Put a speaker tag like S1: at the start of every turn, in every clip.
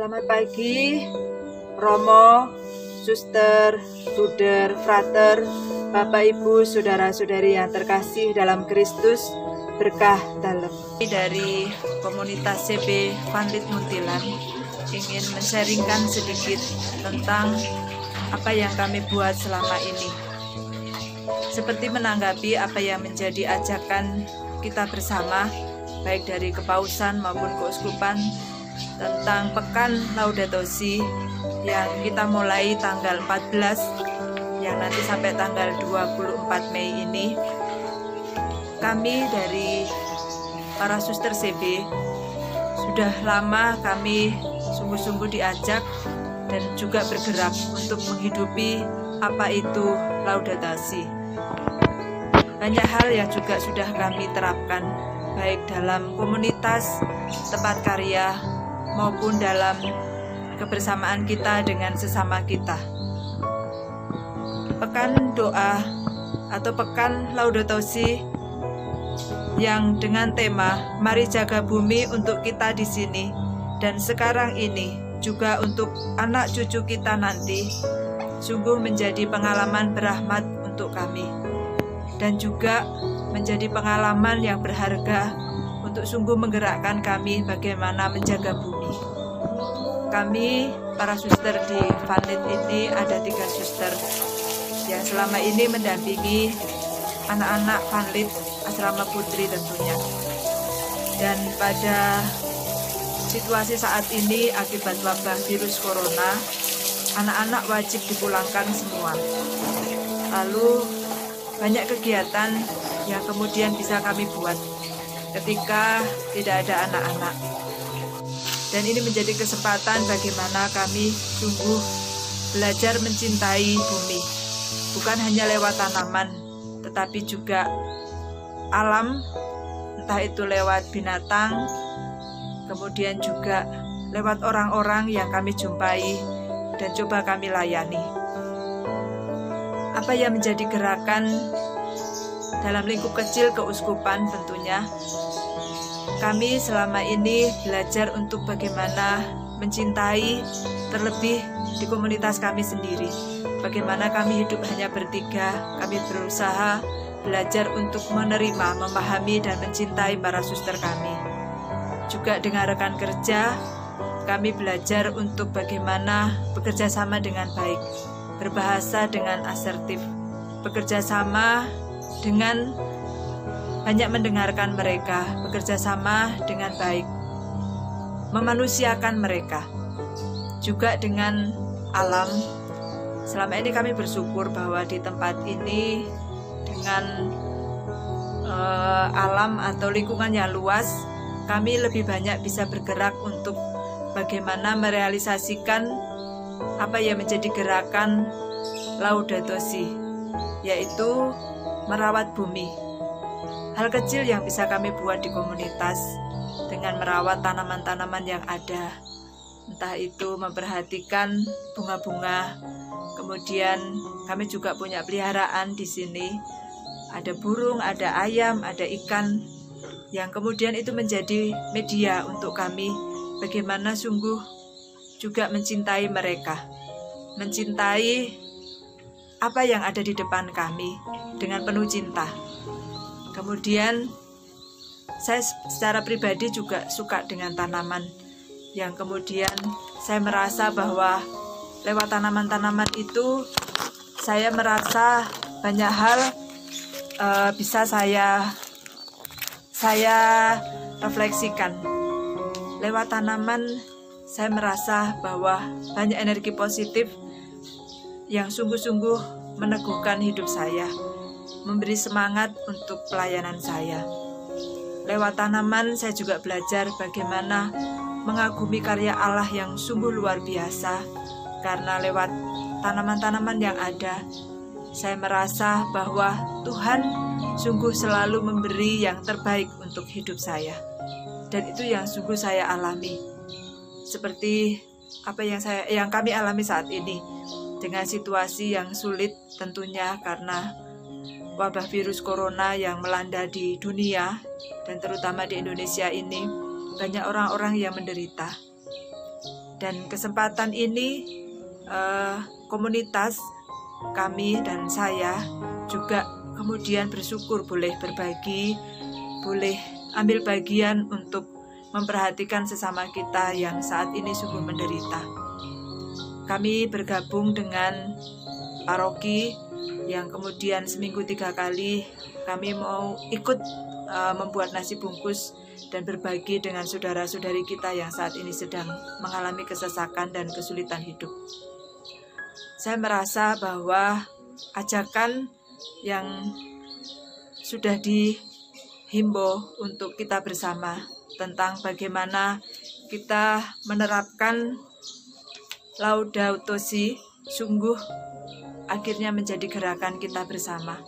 S1: Selamat pagi, Romo, Suster, Bruder, Frater, Bapak Ibu, Saudara-saudari yang terkasih dalam Kristus, berkah dalam. Dari komunitas CB Vanlit Muntilan ingin men-sharingkan sedikit tentang apa yang kami buat selama ini. Seperti menanggapi apa yang menjadi ajakan kita bersama, baik dari Kepausan maupun Keuskupan, tentang Pekan Laudato Si yang kita mulai tanggal 14 yang nanti sampai tanggal 24 Mei ini. Kami dari para suster CB sudah lama kami sungguh-sungguh diajak dan juga bergerak untuk menghidupi apa itu Laudato Si. Banyak hal yang juga sudah kami terapkan, baik dalam komunitas, tempat karya, maupun dalam kebersamaan kita dengan sesama kita. Pekan doa atau Pekan Laudato Si yang dengan tema Mari Jaga Bumi untuk kita di sini dan sekarang ini, juga untuk anak cucu kita nanti, sungguh menjadi pengalaman berahmat untuk kami, dan juga menjadi pengalaman yang berharga untuk sungguh menggerakkan kami bagaimana menjaga bumi. Kami para suster di Vanlit ini ada 3 suster yang selama ini mendampingi anak-anak Vanlit asrama putri tentunya. Dan pada situasi saat ini akibat wabah virus corona, anak-anak wajib dipulangkan semua. Lalu banyak kegiatan yang kemudian bisa kami buat ketika tidak ada anak-anak. Dan ini menjadi kesempatan bagaimana kami sungguh belajar mencintai bumi. Bukan hanya lewat tanaman, tetapi juga alam, entah itu lewat binatang, kemudian juga lewat orang-orang yang kami jumpai dan coba kami layani. Apa yang menjadi gerakan dalam lingkup kecil keuskupan tentunya, kami selama ini belajar untuk bagaimana mencintai, terlebih di komunitas kami sendiri. Bagaimana kami hidup hanya bertiga, kami berusaha belajar untuk menerima, memahami, dan mencintai para suster kami. Juga dengan rekan kerja, kami belajar untuk bagaimana bekerja sama dengan baik, berbahasa dengan asertif, bekerja sama dengan banyak mendengarkan mereka, bekerja sama dengan baik, memanusiakan mereka. Juga dengan alam, selama ini kami bersyukur bahwa di tempat ini dengan alam atau lingkungan yang luas, kami lebih banyak bisa bergerak untuk bagaimana merealisasikan apa yang menjadi gerakan Laudato Si, yaitu merawat bumi. Hal kecil yang bisa kami buat di komunitas dengan merawat tanaman-tanaman yang ada, entah itu memperhatikan bunga-bunga. Kemudian kami juga punya peliharaan di sini. Ada burung, ada ayam, ada ikan, yang kemudian itu menjadi media untuk kami bagaimana sungguh juga mencintai mereka, mencintai apa yang ada di depan kami dengan penuh cinta. Kemudian saya secara pribadi juga suka dengan tanaman, yang kemudian saya merasa bahwa lewat tanaman-tanaman itu saya merasa banyak hal bisa saya refleksikan. Lewat tanaman saya merasa bahwa banyak energi positif yang sungguh-sungguh meneguhkan hidup saya, memberi semangat untuk pelayanan saya. Lewat tanaman saya juga belajar bagaimana mengagumi karya Allah yang sungguh luar biasa, karena lewat tanaman-tanaman yang ada, saya merasa bahwa Tuhan sungguh selalu memberi yang terbaik untuk hidup saya. Dan itu yang sungguh saya alami. Seperti apa yang kami alami saat ini, dengan situasi yang sulit tentunya karena wabah virus corona yang melanda di dunia dan terutama di Indonesia ini, banyak orang-orang yang menderita. Dan kesempatan ini komunitas kami dan saya juga kemudian bersyukur boleh berbagi, boleh ambil bagian untuk memperhatikan sesama kita yang saat ini sungguh menderita. Kami bergabung dengan paroki yang kemudian seminggu 3 kali kami mau ikut membuat nasi bungkus dan berbagi dengan saudara-saudari kita yang saat ini sedang mengalami kesesakan dan kesulitan hidup. Saya merasa bahwa ajakan yang sudah dihimbau untuk kita bersama tentang bagaimana kita menerapkan Laudato Si sungguh akhirnya menjadi gerakan kita bersama,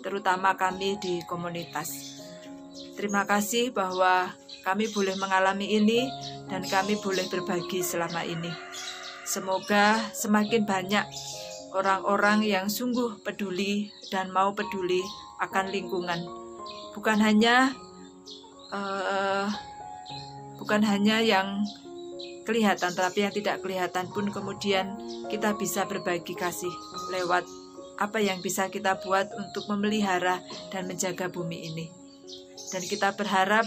S1: terutama kami di komunitas. Terima kasih bahwa kami boleh mengalami ini dan kami boleh berbagi selama ini. Semoga semakin banyak orang-orang yang sungguh peduli dan mau peduli akan lingkungan. Bukan hanya yang kelihatan, tapi yang tidak kelihatan pun kemudian kita bisa berbagi kasih lewat apa yang bisa kita buat untuk memelihara dan menjaga bumi ini. Dan kita berharap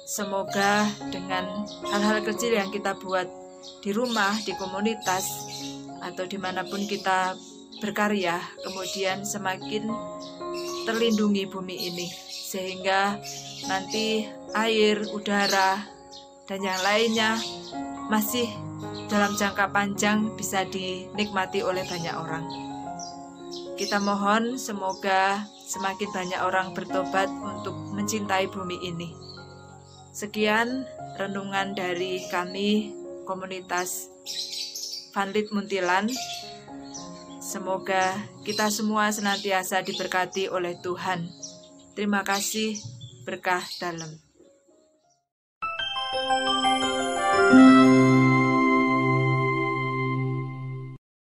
S1: semoga dengan hal-hal kecil yang kita buat di rumah, di komunitas, atau dimanapun kita berkarya, kemudian semakin terlindungi bumi ini, sehingga nanti air, udara, dan yang lainnya masih dalam jangka panjang bisa dinikmati oleh banyak orang. Kita mohon semoga semakin banyak orang bertobat untuk mencintai bumi ini. Sekian renungan dari kami, komunitas Vanlit Muntilan. Semoga kita semua senantiasa diberkati oleh Tuhan. Terima kasih, berkah dalam.